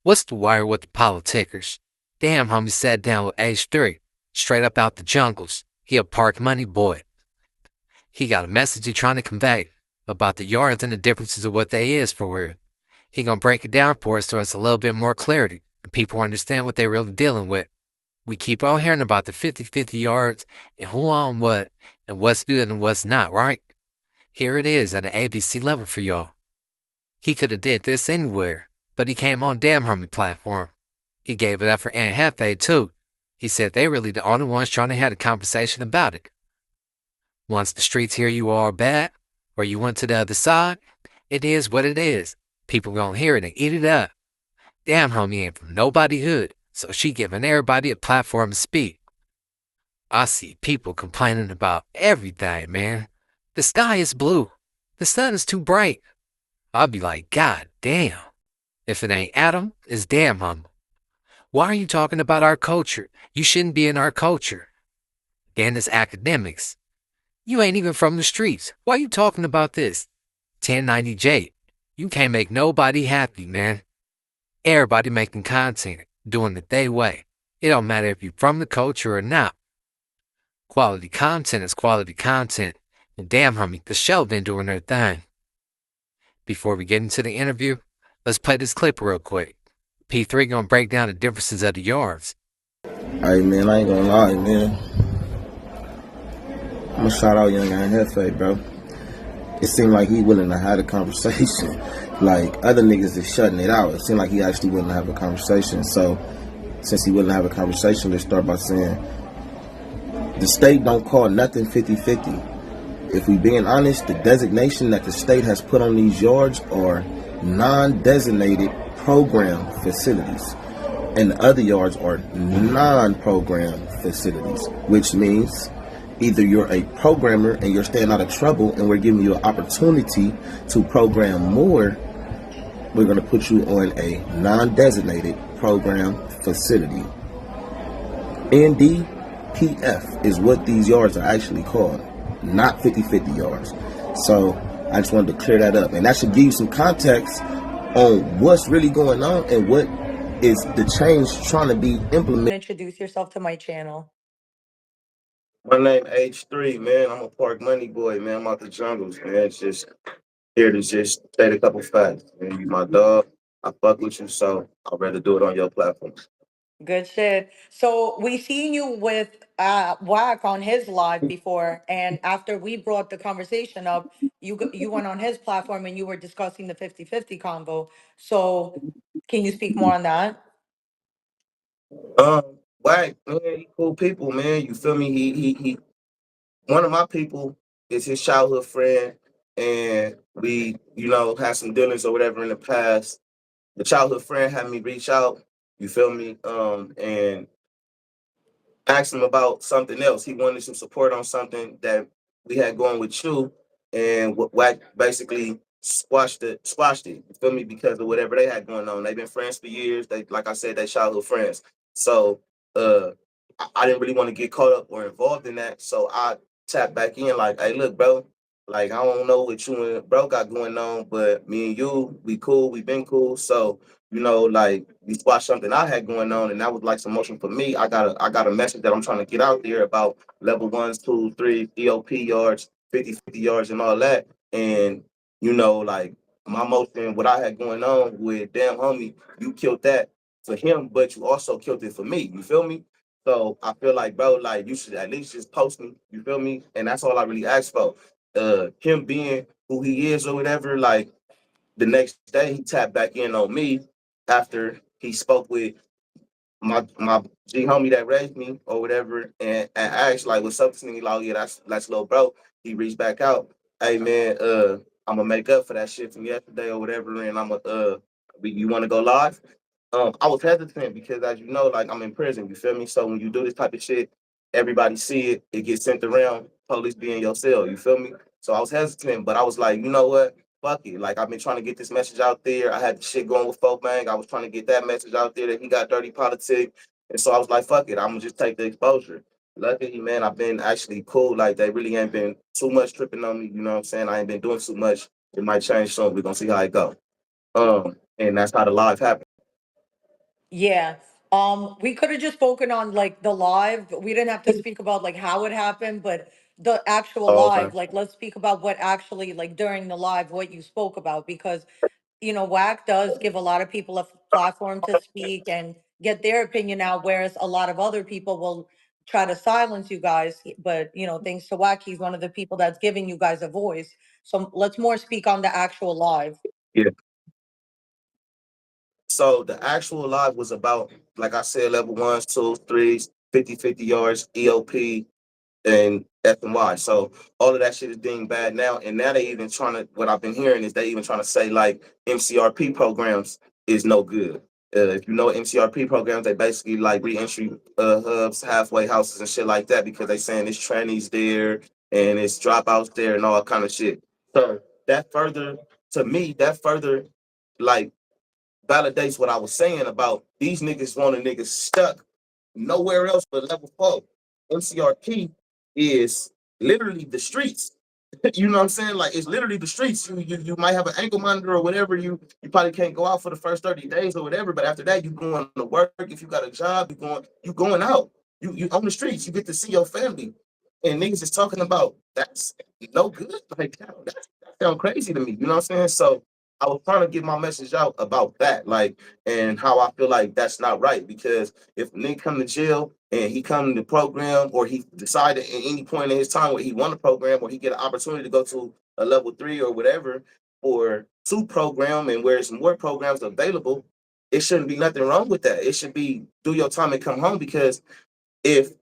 What's the wire with the politicers? Damn, homie sat down with H3, straight up out the jungles. He a park money boy. He got a message he trying to convey about the yards and the differences of what they is for real. He gonna break it down for us so it's a little bit more clarity and people understand what they really dealing with. We keep on hearing about the 50-50 yards and who on what and what's good and what's not, right? Here it is at an ABC level for y'all. He could have did this anywhere, but he came on DamnHomie platform. He gave it up for Aunt Hefe too. He said they really the only ones trying to have a conversation about it. Once the streets hear you are bad, or you went to the other side, it is what it is. People gonna hear it and eat it up. DamnHomie ain't from nobody hood, so she giving everybody a platform to speak. I see people complaining about everything, man. The sky is blue. The sun is too bright. I'll be like, God damn. If it ain't Adam, it's DamnHomie. Why are you talking about our culture? You shouldn't be in our culture. Again, it's academics. You ain't even from the streets. Why you talking about this? 1090J. You can't make nobody happy, man. Everybody making content, doing it their way. It don't matter if you from the culture or not. Quality content is quality content. And DamnHomie, the show been doing their thing. Before we get into the interview, let's play this clip real quick. P3 gonna break down the differences of the yards. Hey man, I ain't gonna lie, man. I'm gonna shout out young Aunt Hefe, bro. It seemed like he willing to have a conversation. Like other niggas is shutting it out. It seemed like he actually willing to have a conversation. So since he willing to have a conversation, let's start by saying the state don't call nothing 50-50. If we being honest, the designation that the state has put on these yards are non-designated program facilities. And the other yards are non-program facilities, which means either you're a programmer and you're staying out of trouble and we're giving you an opportunity to program more, we're going to put you on a non-designated program facility. NDPF is what these yards are actually called, not 50-50 yards. So I just wanted to clear that up. And that should give you some context on what's really going on and what is the change trying to be implemented. Introduce yourself to my channel. My name H3, man. I'm a park money boy, man. I'm out the jungles, man. It's just here to just state a couple facts. Man, you my dog. I fuck with you, so I'd rather do it on your platform. Good shit. So we seen you with Wack on his live before, and after we brought the conversation up, you went on his platform and you were discussing the 50-50 combo. So can you speak more on that? Um, Whack, man, he cool people, man. You feel me? He one of my people is his childhood friend, and we, had some dealings or whatever in the past. The childhood friend had me reach out, you feel me? And asked him about something else. He wanted some support on something that we had going with you, and Wack basically squashed it. You feel me? Because of whatever they had going on. They've been friends for years. They, like I said, they childhood friends. So uh, I didn't really want to get caught up or involved in that. So I tapped back in like, hey, look, bro. Like I don't know what you and bro got going on, but me and you, we cool. We been cool. So like we squashed something I had going on, and that was like some motion for me. I got a message that I'm trying to get out there about level 1s, 2s, 3s, DOP yards, 50-50 yards, and all that. And like my motion, what I had going on with DamnHomie, you killed that for him, but you also killed it for me. You feel me? So I feel like, bro, like you should at least just post me. You feel me? And that's all I really asked for. Him being who he is or whatever, like the next day he tapped back in on me after he spoke with my G homie that raised me or whatever, and asked like, "What's up, Sneaky Law? Yeah, that's little bro." He reached back out, "Hey man, I'm gonna make up for that shit from yesterday or whatever, and I'm gonna you want to go live?" I was hesitant because, as you know, like I'm in prison. You feel me? So when you do this type of shit, everybody see it. It gets sent around. Police be in your cell. You feel me? So I was hesitant, but I was like, you know what? Fuck it. Like I've been trying to get this message out there. I had the shit going with Folk Bang. I was trying to get that message out there that he got dirty politics. And so I was like, fuck it. I'm gonna just take the exposure. Luckily, man, I've been actually cool. Like they really ain't been too much tripping on me. You know what I'm saying? I ain't been doing too much. It might change soon. We're gonna see how it go. And that's how the live happened. Yeah. We could have just spoken on like the live. We didn't have to speak about like how it happened, but the actual Oh, live, okay. like let's speak about what actually like during the live what you spoke about, because WAC does give a lot of people a platform to speak and get their opinion out, whereas a lot of other people will try to silence you guys. But thanks to WAC, he's one of the people that's giving you guys a voice. So let's more speak on the actual live. Yeah. So the actual live was about, like I said, level ones, twos, threes, 50-50 yards, EOP, and FNY. So all of that shit is being bad now. And now they even trying to, what I've been hearing is they even trying to say like MCRP programs is no good. If you know MCRP programs, they basically like reentry hubs, halfway houses, and shit like that because they saying it's trannies there and it's dropouts there and all that kind of shit. So that further, to me, that further like validates what I was saying about these niggas wanting niggas stuck nowhere else but level 4. MCRP is literally the streets. You know what I'm saying? Like it's literally the streets. You might have an ankle monitor or whatever. You probably can't go out for the first 30 days or whatever. But after that, you going to work. If you got a job, you going out. You on the streets. You get to see your family. And niggas is talking about that's no good. Like that sound crazy to me. You know what I'm saying? So I was trying to get my message out about that, like, and how I feel like that's not right. Because if a nigga come to jail and he come to the program, or he decided at any point in his time where he want a program, or he get an opportunity to go to a level 3 or whatever, or to program, and where there's more programs available, it shouldn't be nothing wrong with that. It should be do your time and come home. Because if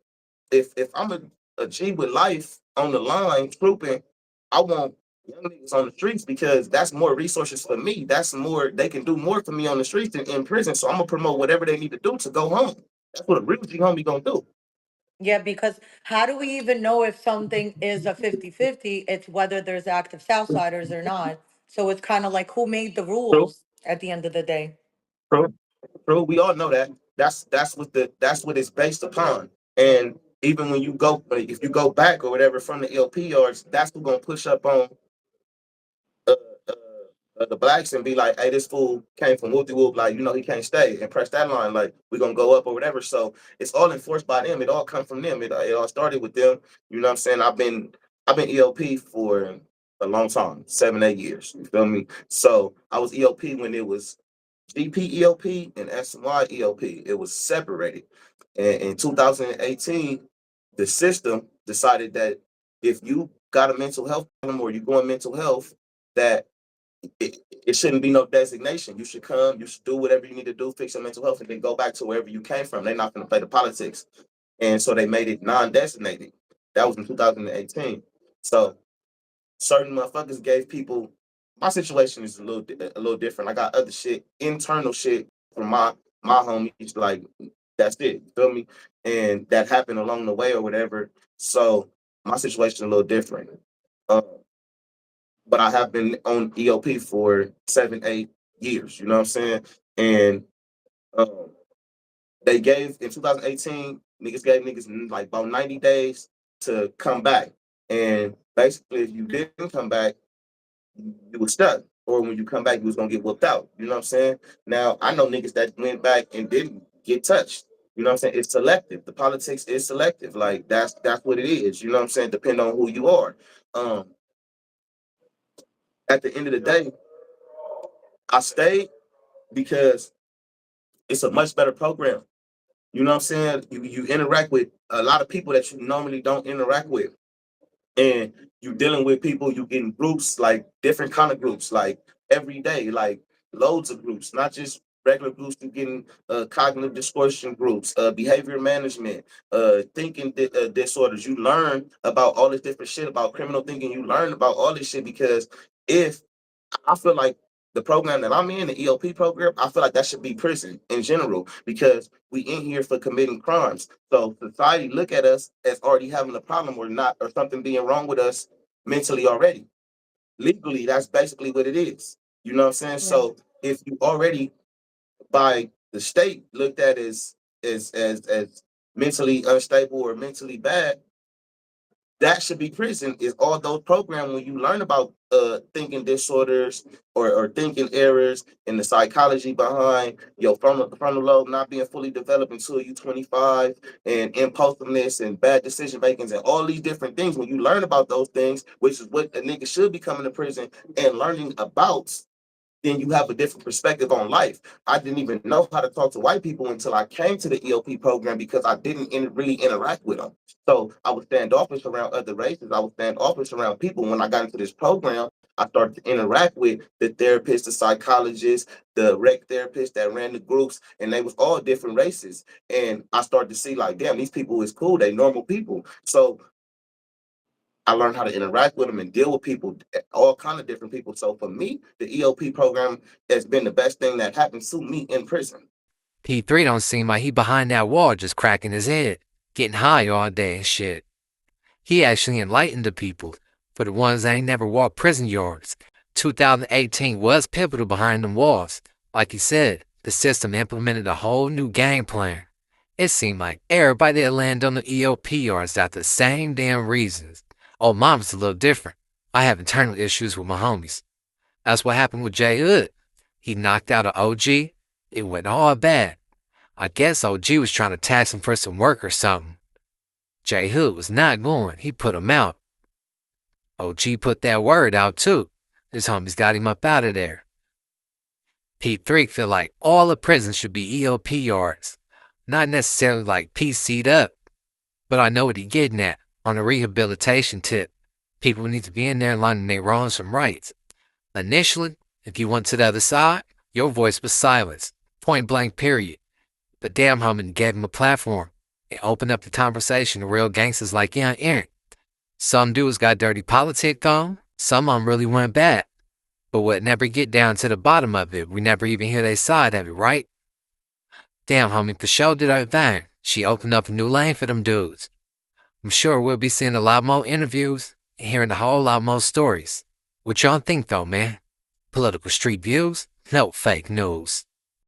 if I'm a G with life on the line trooping, I want young niggas on the streets because that's more resources for me. That's more, they can do more for me on the streets than in prison. So I'm gonna promote whatever they need to do to go home. That's what a real G homie gonna do. Yeah, because how do we even know if something is a 50-50? It's whether there's active Southsiders or not. So it's kind of like who made the True, rules at the end of the day. true, true. We all know that. That's what it's based upon. And even when you go, if you go back or whatever from the LP yards, that's what's gonna push up on uh, uh, the blacks and be like, "Hey, this fool came from whoop de whoop, like he can't stay," and press that line, like we're gonna go up or whatever. So it's all enforced by them. It all come from them. It all started with them. You know what I'm saying? I've been ELP for a long time, 7-8 years. You feel me? So I was ELP when it was GP ELP and SY ELP. It was separated. And in 2018, the system decided that if you got a mental health problem or you going mental health, that it shouldn't be no designation. You should come, you should do whatever you need to do, fix your mental health, and then go back to wherever you came from. They're not going to play the politics. And so they made it non-designated. That was in 2018. So certain motherfuckers gave people, my situation is a little different. I got other shit, internal shit from my homies, like that's it. You feel me? And that happened along the way or whatever. So my situation is a little different. Um, but I have been on EOP for 7-8 years. You know what I'm saying? And um, they gave in 2018, niggas gave niggas like about 90 days to come back. And basically, if you didn't come back, you were stuck. Or when you come back, you was gonna get whooped out. You know what I'm saying? Now I know niggas that went back and didn't get touched. You know what I'm saying? It's selective. The politics is selective. Like that's what it is. You know what I'm saying? Depending on who you are. Um, at the end of the day, I stayed because it's a much better program. You know what I'm saying? You interact with a lot of people that you normally don't interact with. And you dealing with people, you getting groups, like different kind of groups, like every day, like loads of groups, not just regular groups. You getting cognitive distortion groups, behavior management, thinking disorders. You learn about all this different shit about criminal thinking. You learn about all this shit because if I feel like the program that I'm in, the EOP program, I feel like that should be prison in general because we in here for committing crimes. So society look at us as already having a problem or not, or something being wrong with us mentally already. Legally, that's basically what it is. You know what I'm saying? Yeah. So if you already by the state looked at as mentally unstable or mentally bad, that should be prison, is all those programs when you learn about thinking disorders or thinking errors and the psychology behind your frontal lobe not being fully developed until you 25, and impulsiveness and bad decision makings and all these different things. When you learn about those things, which is what a nigga should be coming to prison and learning about, then you have a different perspective on life. I didn't even know how to talk to white people until I came to the EOP program because I didn't really interact with them. So I was standoffish around other races. I was standoffish around people. When I got into this program, I started to interact with the therapists, the psychologists, the rec therapists that ran the groups, and they was all different races. And I started to see like, damn, these people is cool. They normal people. So I learned how to interact with them and deal with people, all kind of different people. So for me, the EOP program has been the best thing that happened to me in prison. P3 don't seem like he behind that wall just cracking his head, getting high all day and shit. He actually enlightened the people. For the ones that ain't never walked prison yards, 2018 was pivotal behind them walls. Like he said, the system implemented a whole new game plan. It seemed like everybody that landed on the EOP yards got the same damn reasons. Oh, mom's a little different. I have internal issues with my homies. That's what happened with J Hood. He knocked out an OG. It went all bad. I guess OG was trying to tax him for some work or something. J Hood was not going. He put him out. OG put that word out too. His homies got him up out of there. P3 feel like all the prisons should be EOP yards. Not necessarily like PC'd up. But I know what he getting at on a rehabilitation tip. People need to be in there learning their wrongs from rights. Initially, if you went to the other side, your voice was silenced. Point blank period. But DamnHomie gave him a platform. It opened up the conversation to real gangsters like Young Aaron. Some dudes got dirty politic on, some of them really went bad. But we'd never get down to the bottom of it. We never even hear their side of it, right? DamnHomie for sure did her thing. She opened up a new lane for them dudes. I'm sure we'll be seeing a lot more interviews and hearing a whole lot more stories. What y'all think though, man? Political street views? No fake news.